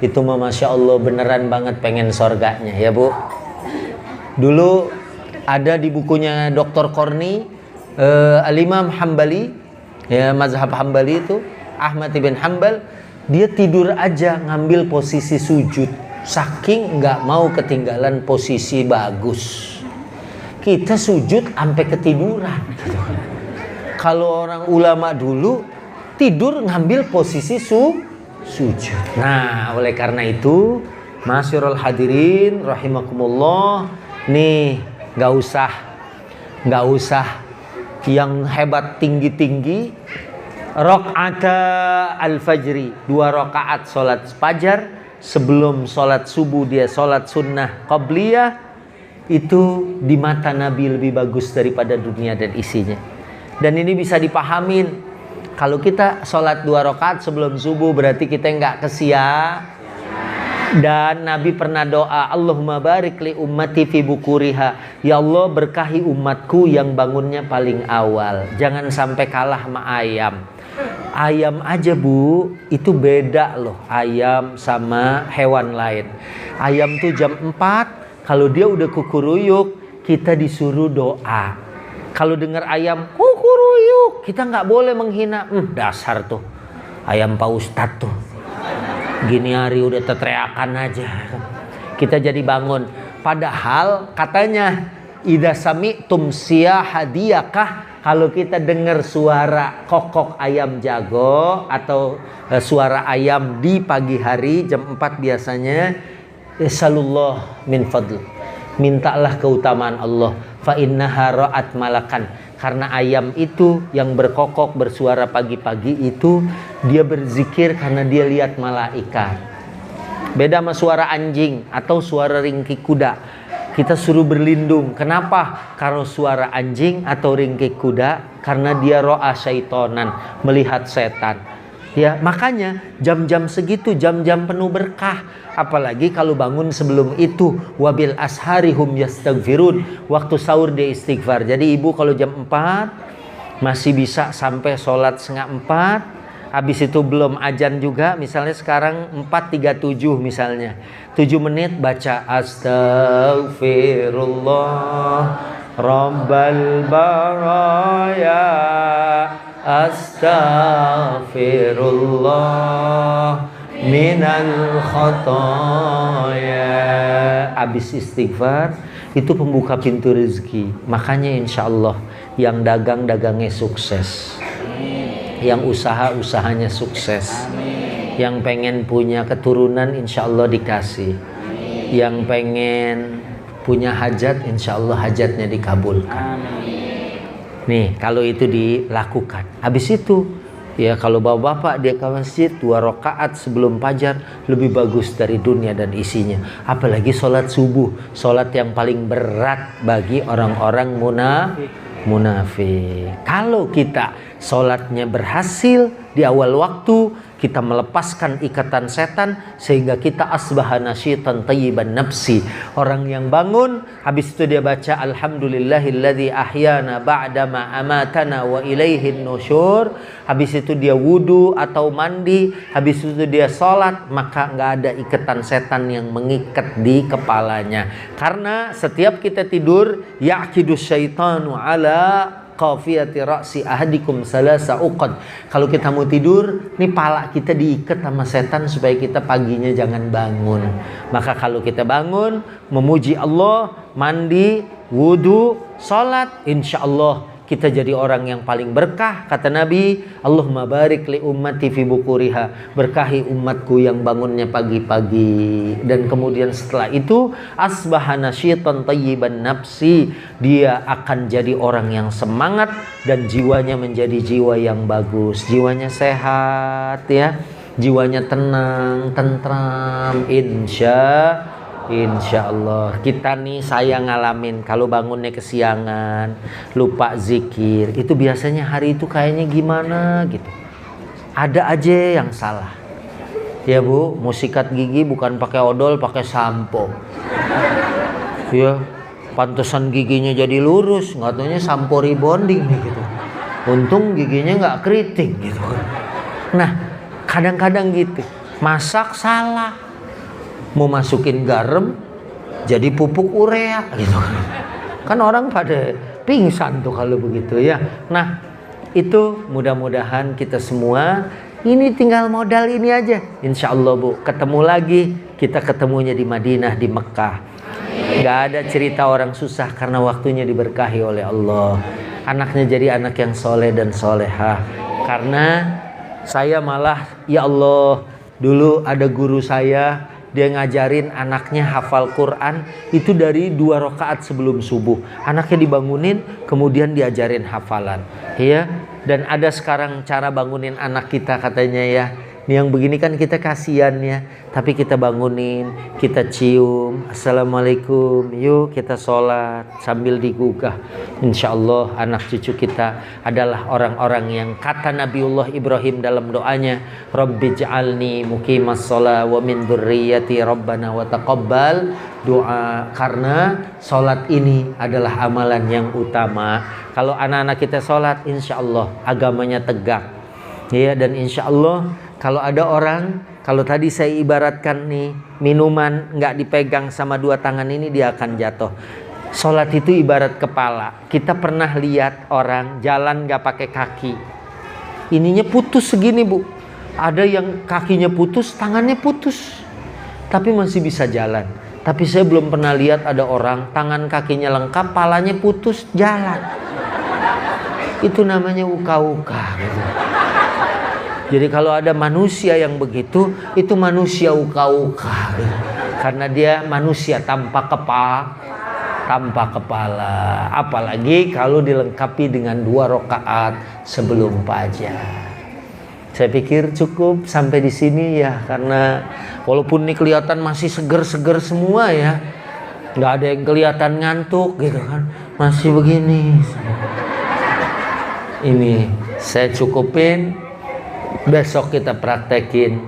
Itu mah Masya Allah beneran banget pengen sorganya ya Bu. Dulu ada di bukunya Dr. Korni, Al-Imam Hambali ya, mazhab Hambali itu Ahmad ibn Hanbal, dia tidur aja ngambil posisi sujud saking nggak mau ketinggalan posisi bagus. Kita sujud sampai ketiduran gitu. Kalau orang ulama dulu tidur ngambil posisi sujud. Nah oleh karena itu masyarul hadirin rahimakumullah, nih nggak usah yang hebat tinggi-tinggi. Rakaat al-fajri, 2 rakaat sholat fajar sebelum sholat subuh, dia sholat sunnah qabliyah, itu di mata Nabi lebih bagus daripada dunia dan isinya. Dan ini bisa dipahamin, kalau kita sholat 2 rakaat sebelum subuh berarti kita nggak kesia. Dan Nabi pernah doa, Allahumma barik li ummati fi bukuriha. Ya Allah berkahi umatku yang bangunnya paling awal. Jangan sampai kalah sama ayam. Ayam aja Bu, itu beda loh ayam sama hewan lain. Ayam tuh jam 4, kalau dia udah kukuruyuk, kita disuruh doa. Kalau dengar ayam kukuruyuk, kita nggak boleh menghina. Dasar tuh, ayam Pak Ustadz tuh. Gini hari udah teteriakan aja. Kita jadi bangun. Padahal katanya idza sami'tum siyahadiyakah, kalau kita dengar suara kokok ayam jago atau suara ayam di pagi hari jam 4 biasanya, yasalullah min fadl, mintalah keutamaan Allah, fa innaha ra'at malakan, karena ayam itu yang berkokok bersuara pagi-pagi itu dia berzikir karena dia lihat malaikat. Beda sama suara anjing atau suara ringkih kuda, kita suruh berlindung. Kenapa? Kalau suara anjing atau ringkih kuda, karena dia ro'a syaitonan, melihat setan. Ya, makanya jam-jam segitu jam-jam penuh berkah. Apalagi kalau bangun sebelum itu, wabil asharihum yastaghfirun, waktu sahur dia istighfar. Jadi ibu kalau jam 4 masih bisa sampai sholat setengah 4, habis itu belum azan juga, misalnya sekarang 4.37 misalnya, 7 menit baca astaghfirullah rabbal baraya, astaghfirullah minal khotoya. Habis istighfar itu pembuka pintu rezeki. Makanya insya Allah yang dagang dagangnya sukses, yang usaha usahanya sukses, yang pengen punya keturunan insya Allah dikasih, yang pengen punya hajat insya Allah hajatnya dikabulkan. Nih kalau itu dilakukan, habis itu ya kalau bapak-bapak dia ke masjid 2 rakaat sebelum fajar lebih bagus dari dunia dan isinya. Apalagi sholat subuh, sholat yang paling berat bagi orang-orang munafik. Kalau kita sholatnya berhasil di awal waktu, kita melepaskan ikatan setan sehingga kita asbahana syaitan tayyiban nafsi. Orang yang bangun habis itu dia baca alhamdulillahilladzi ahyana ba'dama amatana wa ilaihin nusyur. Habis itu dia wudu atau mandi, habis itu dia sholat, maka nggak ada ikatan setan yang mengikat di kepalanya. Karena setiap kita tidur ya'kidus syaitanu ala qafiyati ra'si ahadikum salasa uqad. Kalau kita mau tidur, nih pala kita diikat sama setan supaya kita paginya jangan bangun. Maka kalau kita bangun, memuji Allah, mandi, wudu, salat, insya Allah kita jadi orang yang paling berkah. Kata Nabi, Allahumma barik li ummati fi bukuriha, berkahi umatku yang bangunnya pagi-pagi. Dan kemudian setelah itu asbahana syaitan tayyiban nafsi, dia akan jadi orang yang semangat dan jiwanya menjadi jiwa yang bagus, jiwanya sehat ya, jiwanya tenang, tentram, Insya Allah. Kita nih saya ngalamin kalau bangunnya kesiangan, lupa zikir, itu biasanya hari itu kayaknya gimana gitu, ada aja yang salah ya Bu. Mau sikat gigi bukan pakai odol, pakai sampo ya, pantesan giginya jadi lurus, nggak taunya sampo rebonding nih gitu, untung giginya nggak keriting gitu. Nah kadang-kadang gitu, masak salah, mau masukin garam jadi pupuk urea gitu kan orang pada pingsan tuh kalau begitu ya. Nah itu mudah-mudahan kita semua ini tinggal modal ini aja, insya Allah Bu, ketemu lagi, kita ketemunya di Madinah, di Mekah. Gak ada cerita orang susah karena waktunya diberkahi oleh Allah, anaknya jadi anak yang soleh dan solehah. Karena saya malah ya Allah, dulu ada guru saya, dia ngajarin anaknya hafal Quran itu dari 2 rakaat sebelum subuh. Anaknya dibangunin, kemudian diajarin hafalan. Ya, dan ada sekarang cara bangunin anak kita katanya ya. Yang begini kan kita kasihan ya, tapi kita bangunin, kita cium, assalamualaikum, yuk kita sholat sambil digugah. Insya Allah anak cucu kita adalah orang-orang yang kata Nabiullah Ibrahim dalam doanya, Rabbi ja'alni muqimas sholat wa min dzurriyyati rabbana wa taqabbal doa. Karena sholat ini adalah amalan yang utama. Kalau anak-anak kita sholat, insya Allah agamanya tegak ya. Dan insya Allah kalau ada orang, kalau tadi saya ibaratkan nih, minuman nggak dipegang sama 2 tangan ini dia akan jatuh. Sholat itu ibarat kepala. Kita pernah lihat orang jalan nggak pakai kaki, ininya putus segini Bu. Ada yang kakinya putus, tangannya putus, tapi masih bisa jalan. Tapi saya belum pernah lihat ada orang tangan kakinya lengkap, palanya putus jalan. Itu namanya uka-uka gitu. Jadi kalau ada manusia yang begitu, itu manusia uka-uka gitu. Karena dia manusia tanpa kepala. Apalagi kalau dilengkapi dengan 2 rakaat sebelum fajar. Saya pikir cukup sampai di sini ya, karena walaupun ini kelihatan masih seger-seger semua ya, nggak ada yang kelihatan ngantuk gitu kan, masih begini. Ini saya cukupin, besok kita praktekin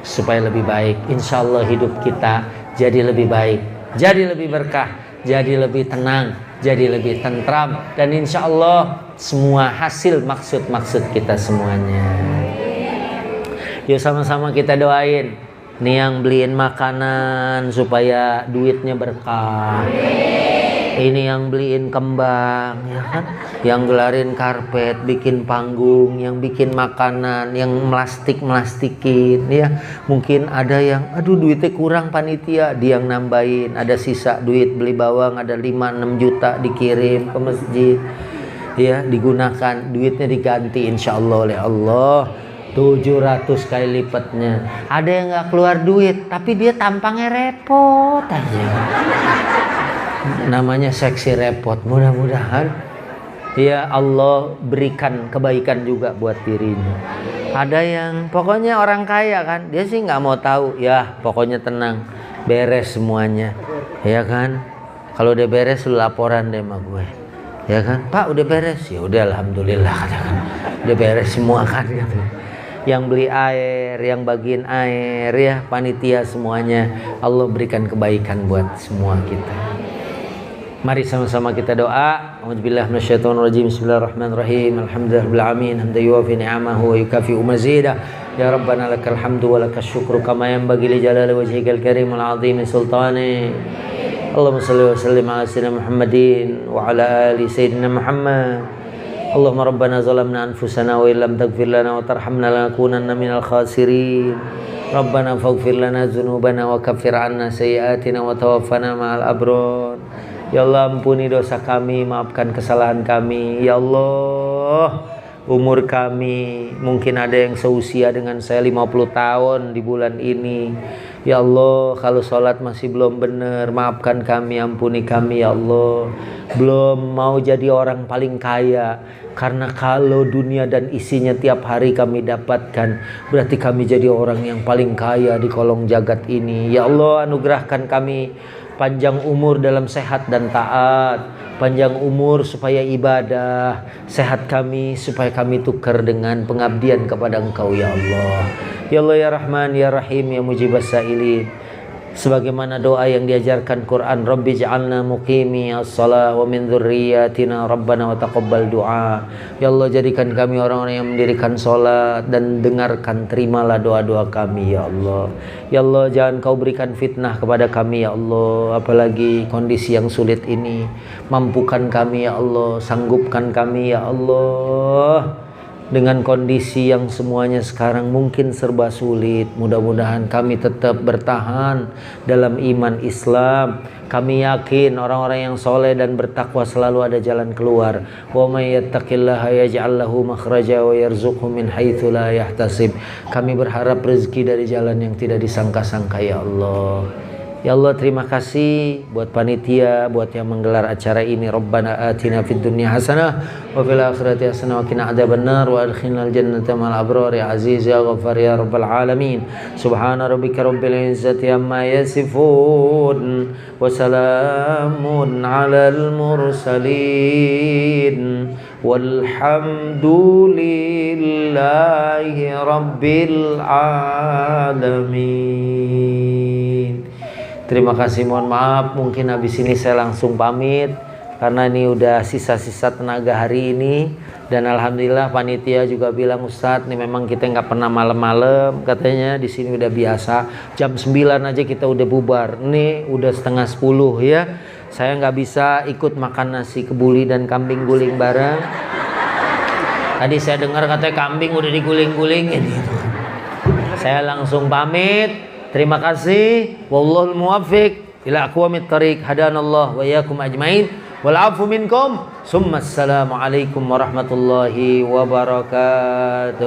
supaya lebih baik. Insya Allah hidup kita jadi lebih baik, jadi lebih berkah, jadi lebih tenang, jadi lebih tentram, dan insya Allah semua hasil maksud-maksud kita semuanya. Yuk sama-sama kita doain. Nih yang beliin makanan supaya duitnya berkah. Ini yang beliin kembang, ya kan? Yang gelarin karpet, bikin panggung, yang bikin makanan, yang melastik-melastikin, ya. Mungkin ada yang, aduh duitnya kurang panitia, dia yang nambahin. Ada sisa duit beli bawang, ada 5-6 juta dikirim ke masjid, ya, digunakan, duitnya diganti insya Allah oleh Allah 700 kali lipatnya. Ada yang nggak keluar duit, tapi dia tampangnya repot aja. Namanya seksi repot. Mudah-mudahan ya Allah berikan kebaikan juga buat dirinya. Ada yang pokoknya orang kaya kan, dia sih nggak mau tahu. Ya pokoknya tenang, beres semuanya, ya kan. Kalau udah beres lu laporan deh sama gue, ya kan. Pak udah beres, ya udah alhamdulillah katakan. Udah beres semua kan gitu. Yang beli air, yang bagiin air, ya panitia semuanya, Allah berikan kebaikan buat semua kita. Mari sama-sama kita doa. A'udzubillahi minasyaitonirrajim. Bismillahirrahmanirrahim. Alhamdulillahirabbil alamin. Hamdan yuwafi ni'amahu wa yukafi'u mazidah. Ya Rabbana lakal hamdu wa lakas syukru kama yanbaghi li jalali wajhikal karim wal 'azimi sultani. Allahumma shalli wa sallim ala sayyidina Muhammadin wa ala ali sayyidina Muhammad. Allahumma rabbana zalamna anfusana wa illam taghfir lana wa tarhamna lanakunanna minal khasirin. Rabbana faghfir lana dzunubana wa kaffir 'anna sayyi'atina wa tawaffana ma'al abrar. Ya Allah ampuni dosa kami, maafkan kesalahan kami. Ya Allah, umur kami mungkin ada yang seusia dengan saya 50 tahun di bulan ini. Ya Allah, kalau sholat masih belum benar, maafkan kami, ampuni kami ya Allah. Belum mau jadi orang paling kaya, karena kalau dunia dan isinya tiap hari kami dapatkan, berarti kami jadi orang yang paling kaya di kolong jagat ini. Ya Allah, anugerahkan kami panjang umur dalam sehat dan taat, panjang umur supaya ibadah, sehat kami supaya kami tukar dengan pengabdian kepada Engkau ya Allah. Ya Allah ya Rahman ya Rahim ya Mujibas Sa'ilin. Sebagaimana doa yang diajarkan Quran, Rabbi ja'alna muqimi as-salah wa min dzurriyyatina rabbana wa taqabbal du'a. Ya Allah, jadikan kami orang-orang yang mendirikan salat dan dengarkan, terimalah doa-doa kami ya Allah. Ya Allah, jangan Kau berikan fitnah kepada kami ya Allah, apalagi kondisi yang sulit ini. Mampukan kami ya Allah, sanggupkan kami ya Allah. Dengan kondisi yang semuanya sekarang mungkin serba sulit, mudah-mudahan kami tetap bertahan dalam iman Islam. Kami yakin orang-orang yang soleh dan bertakwa selalu ada jalan keluar. Wa may yattaqillaha yaj'al lahu makhraja wa yarzuqhu min haitsu la yahtasib. Kami berharap rezeki dari jalan yang tidak disangka-sangka ya Allah. Ya Allah, terima kasih buat panitia, buat yang menggelar acara ini. Rabbana atina fid dunya hasanah wa fil akhirati hasanah wa qina adzabannar wa adkhilnal jannata ma'al abrar ya aziz ya ghaffar ya rabbal alamin. Subhana rabbika rabbil izzati amma yasifun wa salamun 'alal mursalin walhamdulillahi rabbil alamin. Terima kasih, mohon maaf mungkin habis ini saya langsung pamit karena ini udah sisa-sisa tenaga hari ini. Dan alhamdulillah panitia juga bilang, Ustadz nih memang kita nggak pernah malam-malam, katanya di sini udah biasa jam 9 aja kita udah bubar. Nih udah setengah 10 ya. Saya nggak bisa ikut makan nasi kebuli dan kambing guling bareng. Tadi saya dengar katanya kambing udah diguling-gulingin gitu. Saya langsung pamit. Terima kasih. Wallahul muwaffiq. ila aqwamit thariq hadanallah wa iyyakum ajmain wal afu minkum summa assalamu alaikum warahmatullahi wabarakatuh.